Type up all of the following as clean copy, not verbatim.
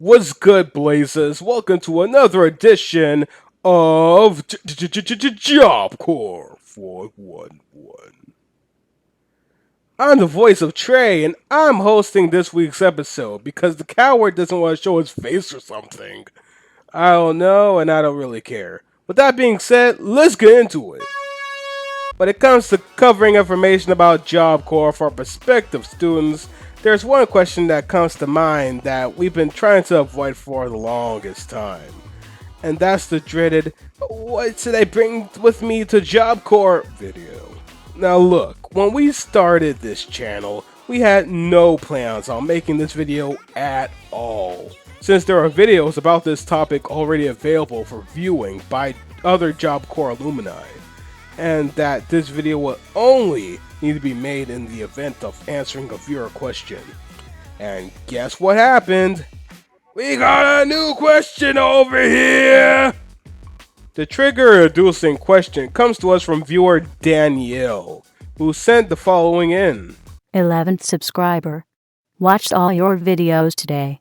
What's good, Blazers? Welcome to another edition of Job Corps 411. I'm the voice of Trey, and I'm hosting this week's episode because the coward doesn't want to show his face or something. I don't know, and I don't really care. With that being said, let's get into it. When it comes to covering information about Job Corps for prospective students, there's one question that comes to mind that we've been trying to avoid for the longest time. And that's the dreaded, what should I bring with me to Job Corps video. Now look, when we started this channel, we had no plans on making this video at all, since there are videos about this topic already available for viewing by other Job Corps alumni, and that this video will only need to be made in the event of answering a viewer question. And guess what happened? We got a new question over here! The trigger-inducing question comes to us from viewer Danelle, who sent the following in. 11th subscriber. Watched all your videos today.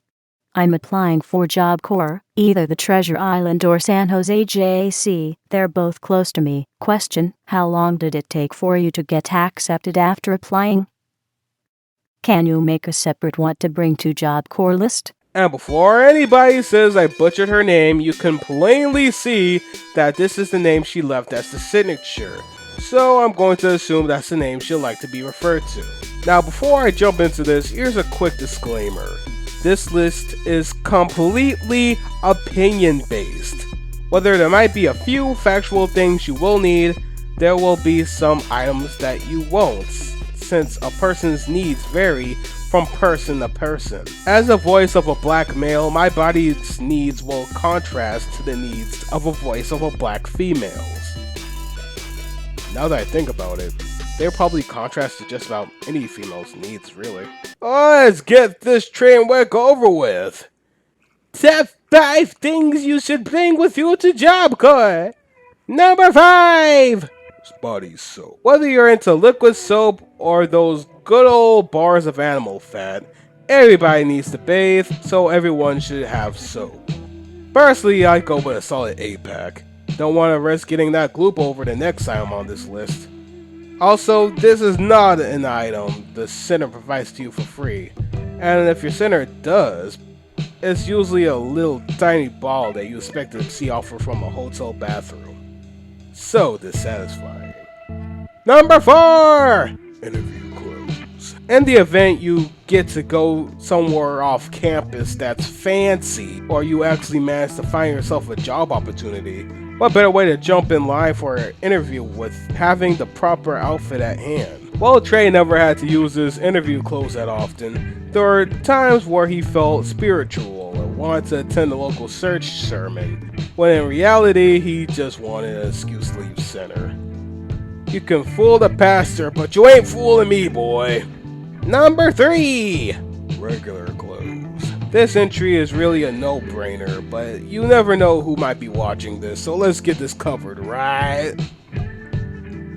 I'm applying for Job Corps, either the Treasure Island or San Jose JC. They're both close to me. Question: how long did it take for you to get accepted after applying? Can you make a separate what to bring to Job Corps list? And before anybody says I butchered her name, you can plainly see that this is the name she left as the signature. So I'm going to assume that's the name she'd like to be referred to. Now before I jump into this, here's a quick disclaimer. This list is completely opinion-based. Whether there might be a few factual things you will need, there will be some items that you won't, since a person's needs vary from person to person. As a voice of a black male, my body's needs will contrast to the needs of a voice of a black female. Now that I think about it, they're probably contrast to just about any female's needs, really. Let's get this train wreck over with. Top 5 things you should bring with you to Job Corps. Number 5! Body soap. Whether you're into liquid soap or those good old bars of animal fat, everybody needs to bathe, so everyone should have soap. Personally, I'd go with a solid 8-pack. Don't want to risk getting that gloop over the next item on this list. Also, this is not an item the center provides to you for free, and if your center does, it's usually a little tiny ball that you expect to see offered from a hotel bathroom. So dissatisfying. Number 4! Interview clothes. In the event you get to go somewhere off campus that's fancy, or you actually manage to find yourself a job opportunity, what better way to jump in line for an interview with having the proper outfit at hand? While Trey never had to use his interview clothes that often, there were times where he felt spiritual and wanted to attend a local church sermon, when in reality he just wanted an excuse to leave center. You can fool the pastor, but you ain't fooling me, boy. Number 3! Regular clothes. This entry is really a no-brainer, but you never know who might be watching this, so let's get this covered, right?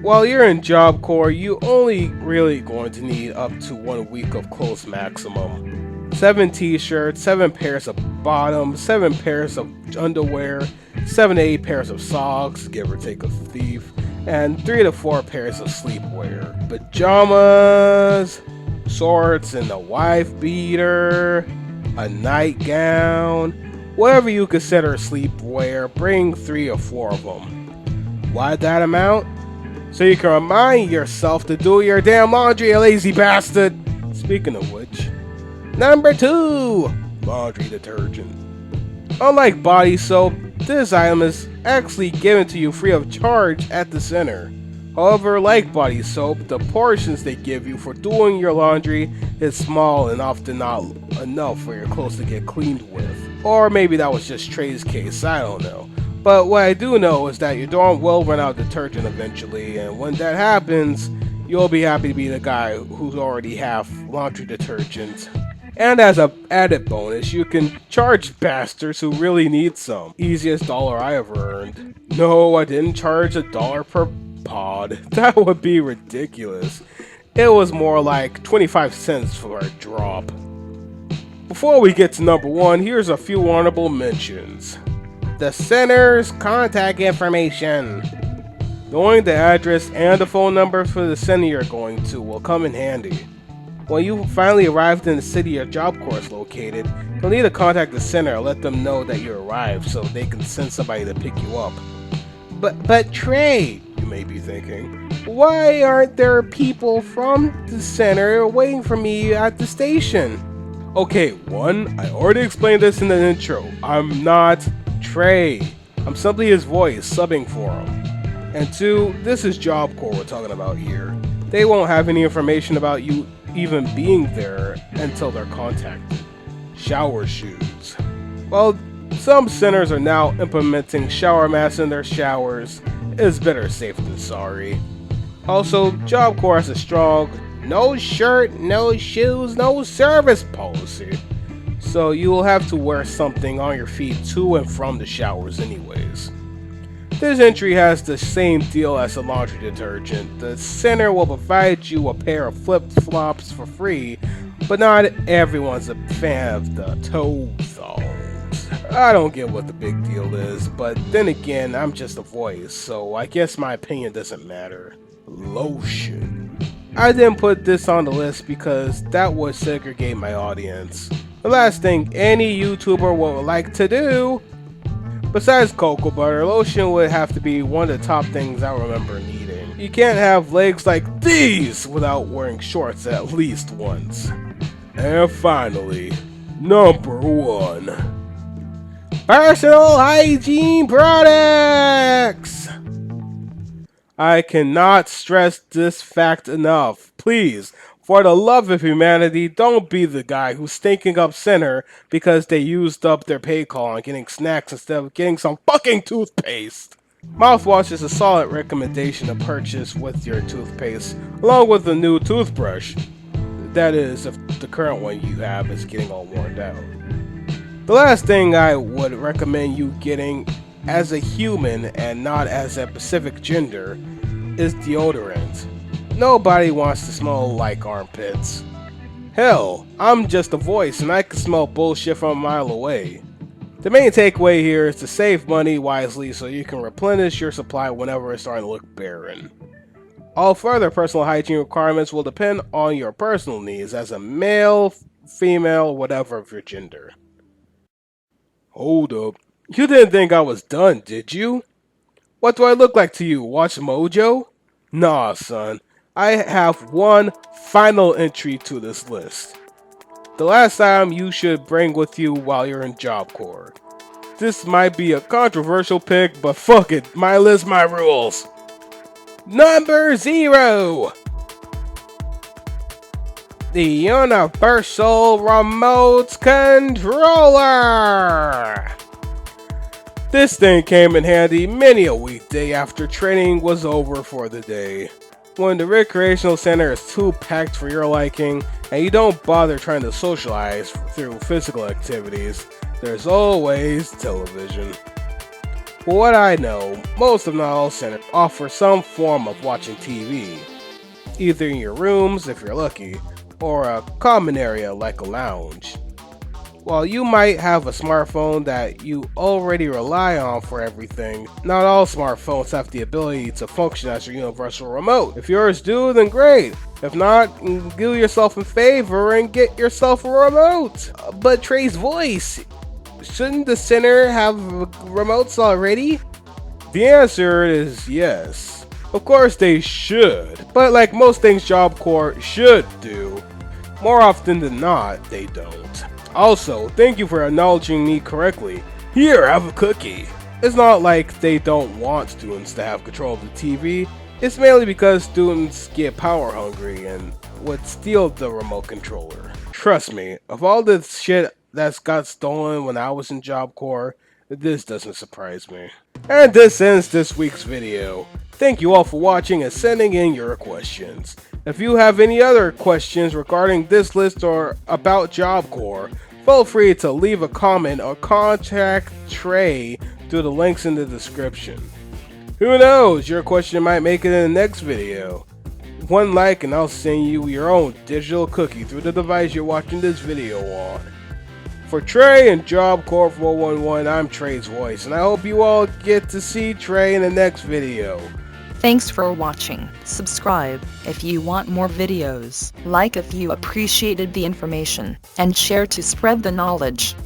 While you're in Job Corps, you only really going to need up to 1 week of clothes maximum. 7 t-shirts, 7 pairs of bottoms, 7 pairs of underwear, 7 to 8 pairs of socks, give or take a thief, and 3 to 4 pairs of sleepwear. Pajamas, shorts and a wife beater, a nightgown, whatever you consider sleepwear, bring 3 or 4 of them. Why that amount? So you can remind yourself to do your damn laundry, you lazy bastard! Speaking of which, number 2! Laundry detergent. Unlike body soap, this item is actually given to you free of charge at the center. However, like body soap, the portions they give you for doing your laundry is small and often not enough for your clothes to get cleaned with. Or maybe that was just Trey's case, I don't know. But what I do know is that your dorm will run out of detergent eventually, and when that happens, you'll be happy to be the guy who's already have laundry detergent. And as an added bonus, you can charge bastards who really need some. Easiest dollar I ever earned. No, I didn't charge $1 per pod. That would be ridiculous. It was more like 25 cents for a drop. Before we get to number 1, here's a few honorable mentions. The center's contact information. Knowing the address and the phone number for the center you're going to will come in handy. When you finally arrived in the city your job corps is located, you'll need to contact the center and let them know that you arrived so they can send somebody to pick you up. But Trey, you may be thinking, why aren't there people from the center waiting for me at the station? Okay, 1, I already explained this in the intro. I'm not Trey. I'm simply his voice, subbing for him. And 2, this is Job Corps we're talking about here. They won't have any information about you even being there until they're contacted. Shower shoes. Well, some centers are now implementing shower mats in their showers. It's better safe than sorry. Also, Job Corps has a strong no shirt, no shoes, no service policy. So you will have to wear something on your feet to and from the showers anyways. This entry has the same deal as a laundry detergent. The center will provide you a pair of flip-flops for free, but not everyone's a fan of the toe thongs. I don't get what the big deal is, but then again, I'm just a voice, so I guess my opinion doesn't matter. Lotion. I didn't put this on the list because that would segregate my audience. The last thing any YouTuber would like to do, besides cocoa butter, lotion would have to be one of the top things I remember needing. You can't have legs like these without wearing shorts at least once. And finally, number 1. Personal hygiene products! I cannot stress this fact enough. Please, for the love of humanity, don't be the guy who's stinking up center because they used up their pay call on getting snacks instead of getting some fucking toothpaste. Mouthwash is a solid recommendation to purchase with your toothpaste, along with a new toothbrush. That is, if the current one you have is getting all worn out. The last thing I would recommend you getting as a human and not as a specific gender is deodorant. Nobody wants to smell like armpits. Hell, I'm just a voice and I can smell bullshit from a mile away. The main takeaway here is to save money wisely so you can replenish your supply whenever it's starting to look barren. All further personal hygiene requirements will depend on your personal needs as a male, female, whatever of your gender. Hold up. You didn't think I was done, did you? What do I look like to you? Watch Mojo? Nah, son. I have one final entry to this list. The last item you should bring with you while you're in Job Corps. This might be a controversial pick, but fuck it. My list, my rules. Number 0. The Universal Remote Controller. This thing came in handy many a weekday after training was over for the day. When the recreational center is too packed for your liking and you don't bother trying to socialize through physical activities, there's always television. For what I know, most of not all centers offer some form of watching TV, either in your rooms if you're lucky, or a common area like a lounge. While you might have a smartphone that you already rely on for everything, not all smartphones have the ability to function as your universal remote. If yours do, then great. If not, do yourself a favor and get yourself a remote. But Trey's voice, shouldn't the center have remotes already? The answer is yes. Of course they should, but like most things Job Corps should do, more often than not, they don't. Also, thank you for acknowledging me correctly. Here, have a cookie. It's not like they don't want students to have control of the TV. It's mainly because students get power hungry and would steal the remote controller. Trust me, of all the shit that's got stolen when I was in Job Corps, this doesn't surprise me. And this ends this week's video. Thank you all for watching and sending in your questions. If you have any other questions regarding this list or about Job Corps, feel free to leave a comment or contact Trey through the links in the description. Who knows, your question might make it in the next video. One like and I'll send you your own digital cookie through the device you're watching this video on. For Trey and Job Corps 411, I'm Trey's voice, and I hope you all get to see Trey in the next video. Thanks for watching. Subscribe if you want more videos, like if you appreciated the information, and share to spread the knowledge.